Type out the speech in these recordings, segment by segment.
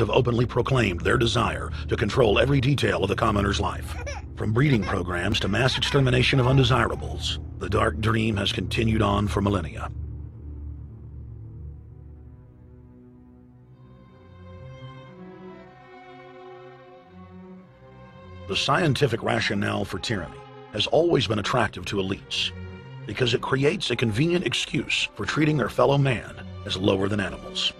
have openly proclaimed their desire to control every detail of the commoner's life. From breeding programs to mass extermination of undesirables, the dark dream has continued on for millennia. The scientific rationale for tyranny has always been attractive to elites because it creates a convenient excuse for treating their fellow man as lower than animals.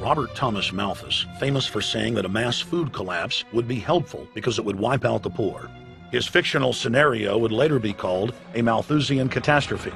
Robert Thomas Malthus, famous for saying that a mass food collapse would be helpful because it would wipe out the poor. His fictional scenario would later be called a Malthusian catastrophe.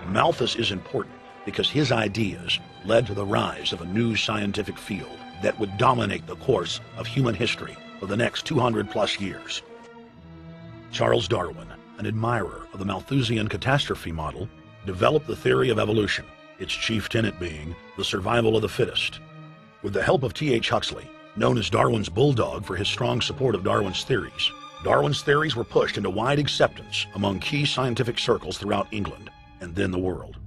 Malthus is important because his ideas led to the rise of a new scientific field that would dominate the course of human history for the next 200+ years. Charles Darwin, an admirer of the Malthusian catastrophe model, developed the theory of evolution, its chief tenet being the survival of the fittest. With the help of T.H. Huxley, known as Darwin's bulldog for his strong support of Darwin's theories were pushed into wide acceptance among key scientific circles throughout England and then the world.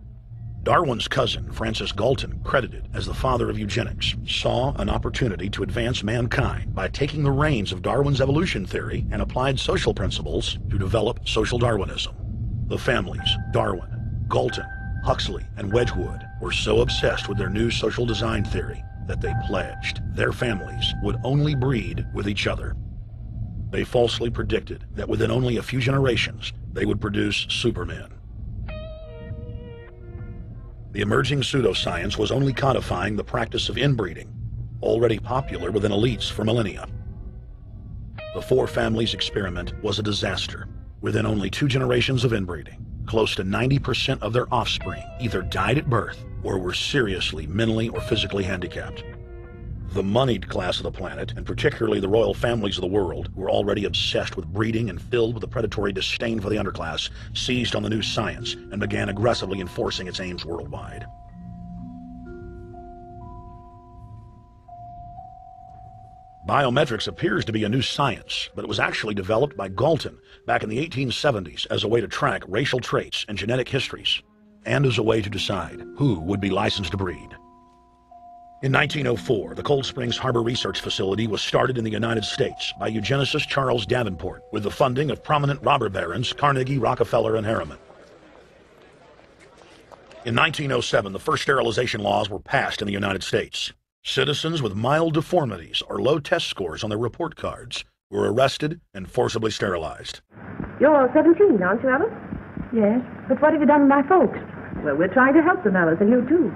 Darwin's cousin, Francis Galton, credited as the father of eugenics, saw an opportunity to advance mankind by taking the reins of Darwin's evolution theory and applied social principles to develop social Darwinism. The families, Darwin, Galton, Huxley, and Wedgwood, were so obsessed with their new social design theory that they pledged their families would only breed with each other. They falsely predicted that within only a few generations, they would produce supermen. The emerging pseudoscience was only codifying the practice of inbreeding, already popular within elites for millennia. The four families experiment was a disaster. Within only 2 generations of inbreeding, close to 90% of their offspring either died at birth or were seriously mentally or physically handicapped. The moneyed class of the planet, and particularly the royal families of the world, who were already obsessed with breeding and filled with a predatory disdain for the underclass, seized on the new science and began aggressively enforcing its aims worldwide. Biometrics appears to be a new science, but it was actually developed by Galton back in the 1870s as a way to track racial traits and genetic histories, and as a way to decide who would be licensed to breed. In 1904, the Cold Springs Harbor Research Facility was started in the United States by eugenicist Charles Davenport with the funding of prominent robber barons Carnegie, Rockefeller, and Harriman. In 1907, the first sterilization laws were passed in the United States. Citizens with mild deformities or low test scores on their report cards were arrested and forcibly sterilized. You're 17, aren't you, Alice? Yes, but what have you done with my folks? Well, we're trying to help them, Alice, and you too.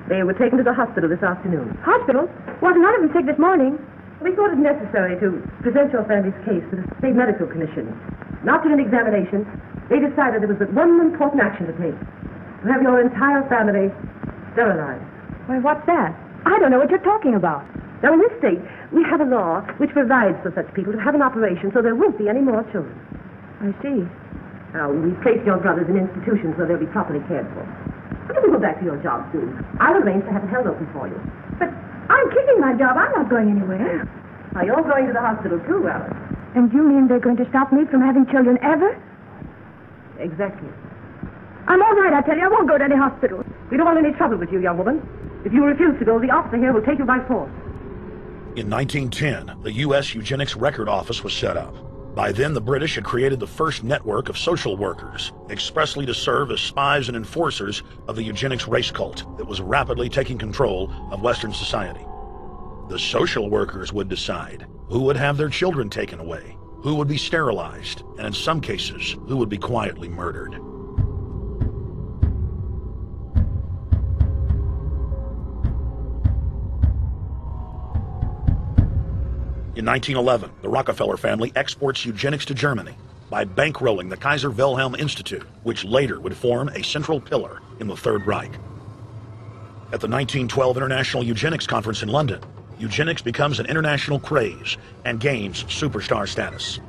They were taken to the hospital this afternoon. Hospital? Wasn't none of them sick this morning? We thought it necessary to present your family's case to the State Medical Commission. And after an examination, they decided there was but one important action to take. To have your entire family sterilized. Why, what's that? I don't know what you're talking about. Now, in this state, we have a law which provides for such people to have an operation so there won't be any more children. I see. Now, we've placed your brothers in institutions where they'll be properly cared for. You can go back to your job soon. I'll arrange to have it held open for you. But I'm keeping my job. I'm not going anywhere. Now, you're going to the hospital too, Alice. And you mean they're going to stop me from having children ever? Exactly. I'm all right, I tell you. I won't go to any hospital. We don't want any trouble with you, young woman. If you refuse to go, the officer here will take you by force. In 1910, the U.S. Eugenics Record Office was set up. By then, the British had created the first network of social workers, expressly to serve as spies and enforcers of the eugenics race cult that was rapidly taking control of Western society. The social workers would decide who would have their children taken away, who would be sterilized, and in some cases, who would be quietly murdered. In 1911, the Rockefeller family exports eugenics to Germany by bankrolling the Kaiser Wilhelm Institute, which later would form a central pillar in the Third Reich. At the 1912 International Eugenics Conference in London, eugenics becomes an international craze and gains superstar status.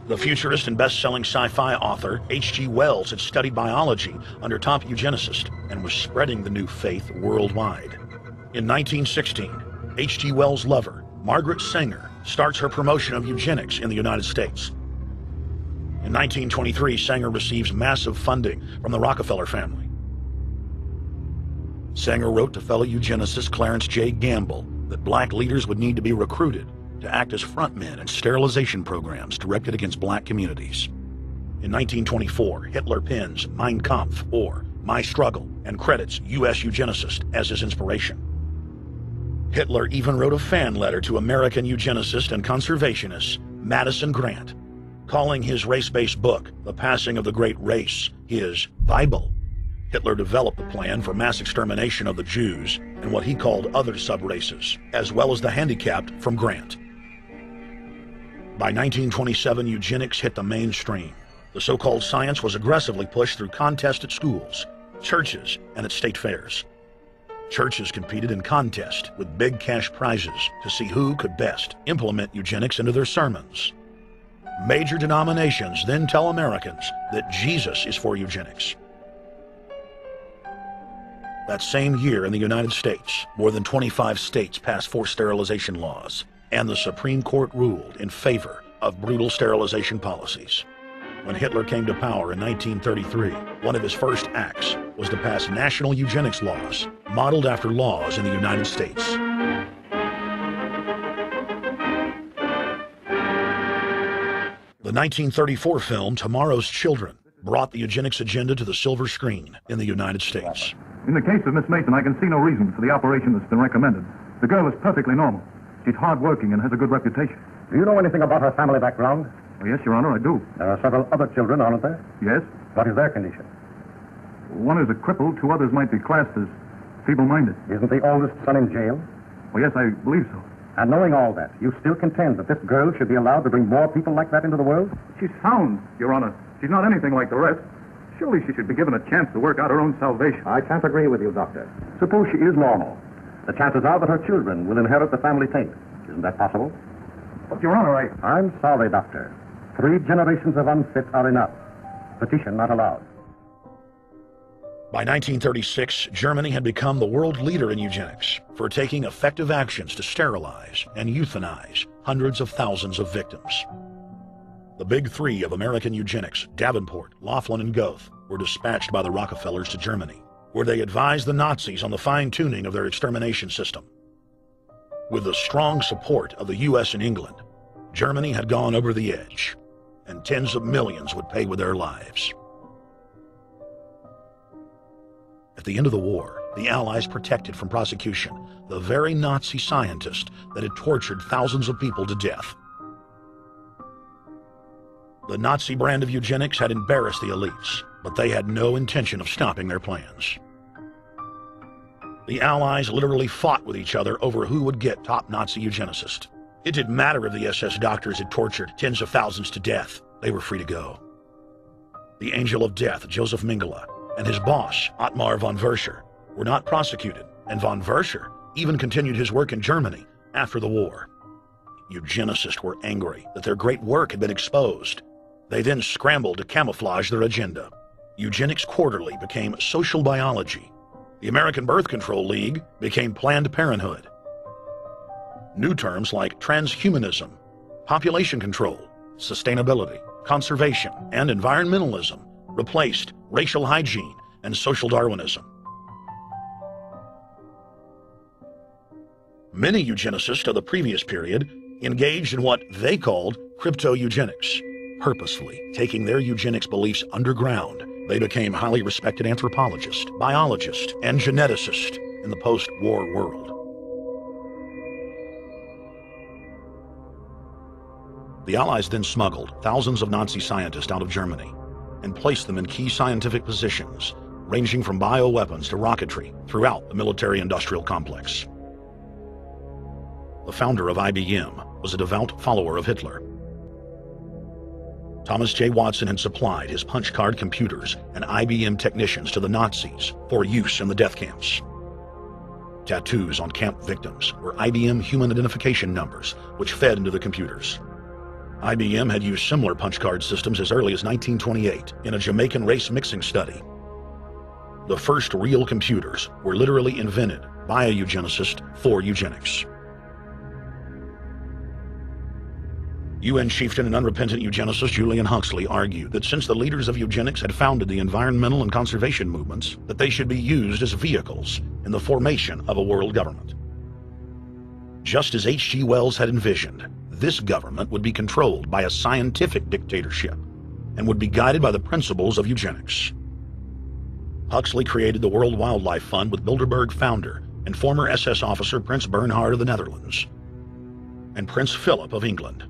The futurist and best-selling sci-fi author H.G. Wells had studied biology under top eugenicists and was spreading the new faith worldwide. In 1916, H.G. Wells' lover, Margaret Sanger, starts her promotion of eugenics in the United States. In 1923, Sanger receives massive funding from the Rockefeller family. Sanger wrote to fellow eugenicist Clarence J. Gamble that black leaders would need to be recruited to act as frontmen in sterilization programs directed against black communities. In 1924, Hitler pens Mein Kampf, or My Struggle, and credits U.S. eugenicist as his inspiration. Hitler even wrote a fan letter to American eugenicist and conservationist Madison Grant, calling his race-based book, The Passing of the Great Race, his Bible. Hitler developed the plan for mass extermination of the Jews and what he called other sub-races, as well as the handicapped, from Grant. By 1927, eugenics hit the mainstream. The so-called science was aggressively pushed through contests at schools, churches, and at state fairs. Churches competed in contests with big cash prizes to see who could best implement eugenics into their sermons. Major denominations then tell Americans that Jesus is for eugenics. That same year in the United States, more than 25 states passed forced sterilization laws, and the Supreme Court ruled in favor of brutal sterilization policies. When Hitler came to power in 1933, one of his first acts was to pass national eugenics laws, modeled after laws in the United States. The 1934 film Tomorrow's Children brought the eugenics agenda to the silver screen in the United States. In the case of Miss Mason, I can see no reason for the operation that's been recommended. The girl is perfectly normal. She's hardworking and has a good reputation. Do you know anything about her family background? Oh, yes, Your Honor, I do. There are several other children, aren't there? Yes. What is their condition? One is a cripple. Two others might be classed as feeble-minded. Isn't the oldest son in jail? Well, yes, I believe so. And knowing all that, you still contend that this girl should be allowed to bring more people like that into the world? She's sound, Your Honor. She's not anything like the rest. Surely she should be given a chance to work out her own salvation. I can't agree with you, Doctor. Suppose she is normal. The chances are that her children will inherit the family taint. Isn't that possible? But, Your Honor, I'm sorry, Doctor. 3 generations of unfit are enough. Petition not allowed. By 1936, Germany had become the world leader in eugenics for taking effective actions to sterilize and euthanize hundreds of thousands of victims. The big three of American eugenics, Davenport, Laughlin, and Goethe, were dispatched by the Rockefellers to Germany, where they advised the Nazis on the fine-tuning of their extermination system. With the strong support of the U.S. and England, Germany had gone over the edge, and tens of millions would pay with their lives. At the end of the war, the Allies protected from prosecution the very Nazi scientist that had tortured thousands of people to death. The Nazi brand of eugenics had embarrassed the elites, but they had no intention of stopping their plans. The Allies literally fought with each other over who would get top Nazi eugenicist. It didn't matter if the SS doctors had tortured tens of thousands to death. They were free to go. The Angel of Death, Joseph Mengele, and his boss, Ottmar von Verscher, were not prosecuted, and von Verscher even continued his work in Germany after the war. Eugenicists were angry that their great work had been exposed. They then scrambled to camouflage their agenda. Eugenics Quarterly became Social Biology. The American Birth Control League became Planned Parenthood. New terms like transhumanism, population control, sustainability, conservation, and environmentalism replaced racial hygiene and social Darwinism. Many eugenicists of the previous period engaged in what they called crypto-eugenics. Purposefully taking their eugenics beliefs underground, they became highly respected anthropologists, biologists, and geneticists in the post-war world. The Allies then smuggled thousands of Nazi scientists out of Germany and placed them in key scientific positions, ranging from bioweapons to rocketry throughout the military-industrial complex. The founder of IBM was a devout follower of Hitler. Thomas J. Watson had supplied his punch card computers and IBM technicians to the Nazis for use in the death camps. Tattoos on camp victims were IBM human identification numbers, which fed into the computers. IBM had used similar punch card systems as early as 1928 in a Jamaican race mixing study. The first real computers were literally invented by a eugenicist for eugenics. UN chieftain and unrepentant eugenicist Julian Huxley argued that since the leaders of eugenics had founded the environmental and conservation movements, that they should be used as vehicles in the formation of a world government. Just as H.G. Wells had envisioned, this government would be controlled by a scientific dictatorship and would be guided by the principles of eugenics. Huxley created the World Wildlife Fund with Bilderberg founder and former SS officer Prince Bernhard of the Netherlands and Prince Philip of England.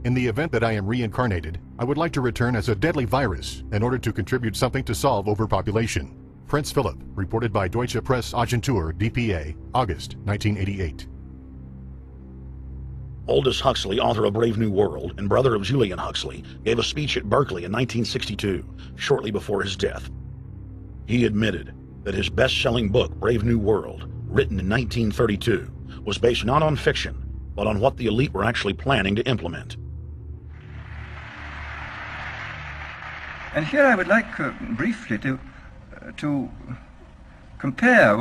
In the event that I am reincarnated, I would like to return as a deadly virus in order to contribute something to solve overpopulation. Prince Philip, reported by Deutsche Presse-Agentur, DPA, August 1988. Aldous Huxley, author of Brave New World and brother of Julian Huxley, gave a speech at Berkeley in 1962, shortly before his death. He admitted that his best-selling book, Brave New World, written in 1932, was based not on fiction, but on what the elite were actually planning to implement. And here I would like briefly to compare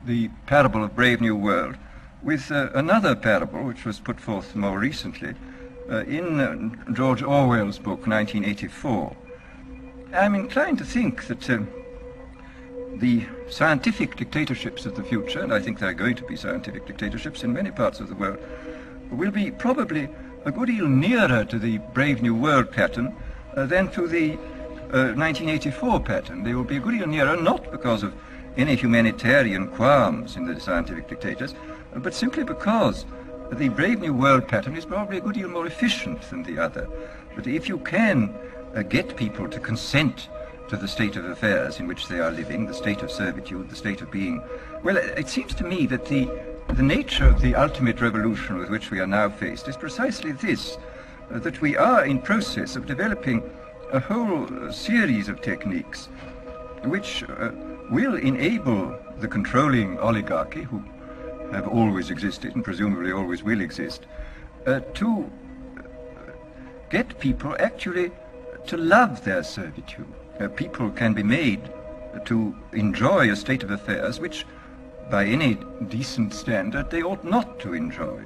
the parable of Brave New World with another parable which was put forth more recently in George Orwell's book 1984. I'm inclined to think that the scientific dictatorships of the future, and I think there are going to be scientific dictatorships in many parts of the world, will be probably a good deal nearer to the Brave New World pattern than to the 1984 pattern. They will be a good deal nearer, not because of any humanitarian qualms in the scientific dictators, but simply because the Brave New World pattern is probably a good deal more efficient than the other. But if you can get people to consent to the state of affairs in which they are living, the state of servitude, the state of being, well, it seems to me that the nature of the ultimate revolution with which we are now faced is precisely this, that we are in process of developing a whole series of techniques which will enable the controlling oligarchy, who have always existed and presumably always will exist, to get people actually to love their servitude. People can be made to enjoy a state of affairs which, by any decent standard, they ought not to enjoy.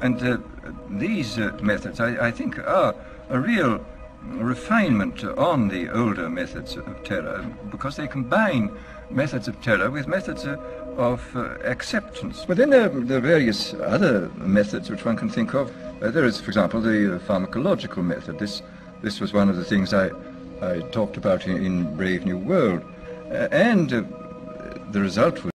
And these methods, I think, are a real refinement on the older methods of terror, because they combine methods of terror with methods of acceptance. But then there are various other methods which one can think of. There is, for example, the pharmacological method. This was one of the things I talked about in Brave New World. And the result was